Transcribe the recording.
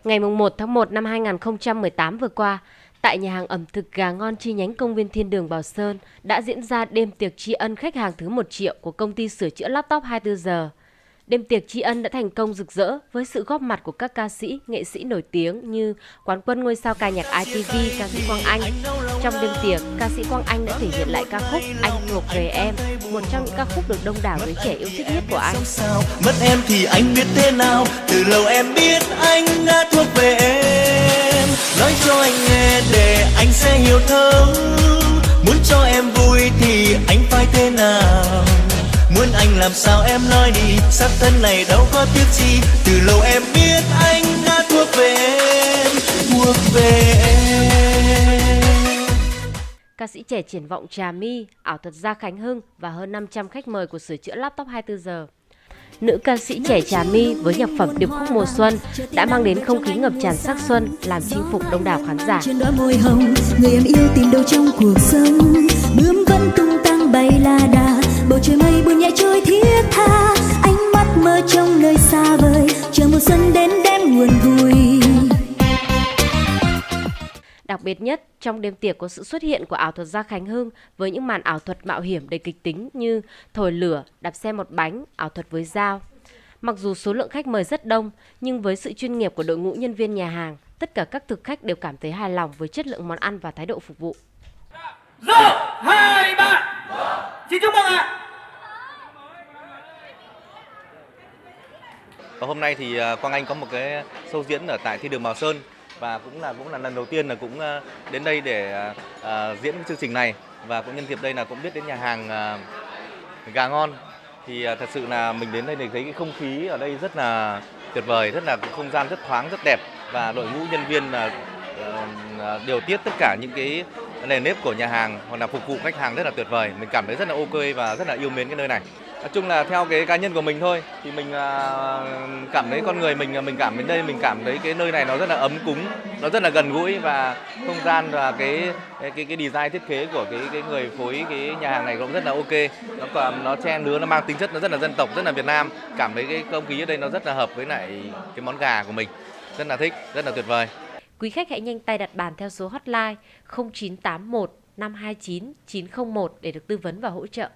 Ngày 1 tháng 1 năm 2018 vừa qua, tại nhà hàng ẩm thực Gà Ngon chi nhánh công viên Thiên Đường Bảo Sơn đã diễn ra đêm tiệc tri ân khách hàng thứ 1 triệu của công ty sửa chữa laptop 24 giờ. Đêm tiệc tri ân đã thành công rực rỡ với sự góp mặt của các ca sĩ, nghệ sĩ nổi tiếng như quán quân ngôi sao ca nhạc ITV, ca sĩ Quang Anh. Trong đêm tiệc, ca sĩ Quang Anh đã thể hiện lại ca khúc Anh thuộc về em, một trong những ca khúc được đông đảo giới trẻ yêu thích nhất của anh. Mất em thì anh biết thế nào, từ lâu em biết anh đã thuộc về em. Nói cho anh nghe để anh sẽ hiểu thấu, muốn cho em vui thì anh phải thế nào. Muốn anh làm sao em nói đi, xác thân này đâu có tiếc gì. Từ lâu em biết anh đã thuộc về em, thuộc về em. Ca sĩ trẻ triển vọng Trà My, ảo thuật gia Khánh Hưng và hơn 500 khách mời của sửa chữa laptop 24 giờ. Nữ ca sĩ trẻ Trà My với nhạc phẩm Điệp khúc mùa xuân đã mang đến không khí ngập tràn sắc xuân, làm chinh phục đông đảo khán giả. Trên đóa môi hồng, người em yêu tìm đâu trong cuộc sống. Bướm vẫn tung tăng bay la đà, bầu trời mây buồn nhẹ trôi thiết tha. Ánh mắt mơ trong nơi xa vời, chờ mùa xuân đến đem nguồn vui. Đặc biệt nhất, trong đêm tiệc có sự xuất hiện của ảo thuật gia Khánh Hưng với những màn ảo thuật mạo hiểm đầy kịch tính như thổi lửa, đạp xe một bánh, ảo thuật với dao. Mặc dù số lượng khách mời rất đông, nhưng với sự chuyên nghiệp của đội ngũ nhân viên nhà hàng, tất cả các thực khách đều cảm thấy hài lòng với chất lượng món ăn và thái độ phục vụ. Rồi, 2, 3. Xin chúc mừng ạ. Hôm nay thì Quang Anh có một cái show diễn ở tại Thiên Đường Bảo Sơn và cũng là lần đầu tiên là cũng đến đây để diễn chương trình này, và cũng nhân dịp đây là cũng biết đến nhà hàng Gà Ngon. Thì thật sự là mình đến đây để thấy cái không khí ở đây rất là tuyệt vời, rất là không gian rất thoáng, rất đẹp, và đội ngũ nhân viên điều tiết tất cả những cái nền nếp của nhà hàng hoặc là phục vụ khách hàng rất là tuyệt vời. Mình cảm thấy rất là ok và rất là yêu mến cái nơi này. Nói chung là theo cái cá nhân của mình thôi thì mình cảm thấy con người mình cảm đến đây, mình cảm thấy cái nơi này nó rất là ấm cúng, nó rất là gần gũi, và không gian và cái design thiết kế của cái người phối cái nhà hàng này cũng rất là ok. Nó che nứa, nó mang tính chất nó rất là dân tộc, rất là Việt Nam. Cảm thấy cái không khí ở đây nó rất là hợp với lại cái món gà của mình. Rất là thích, rất là tuyệt vời. Quý khách hãy nhanh tay đặt bàn theo số hotline 0981 529 901 để được tư vấn và hỗ trợ.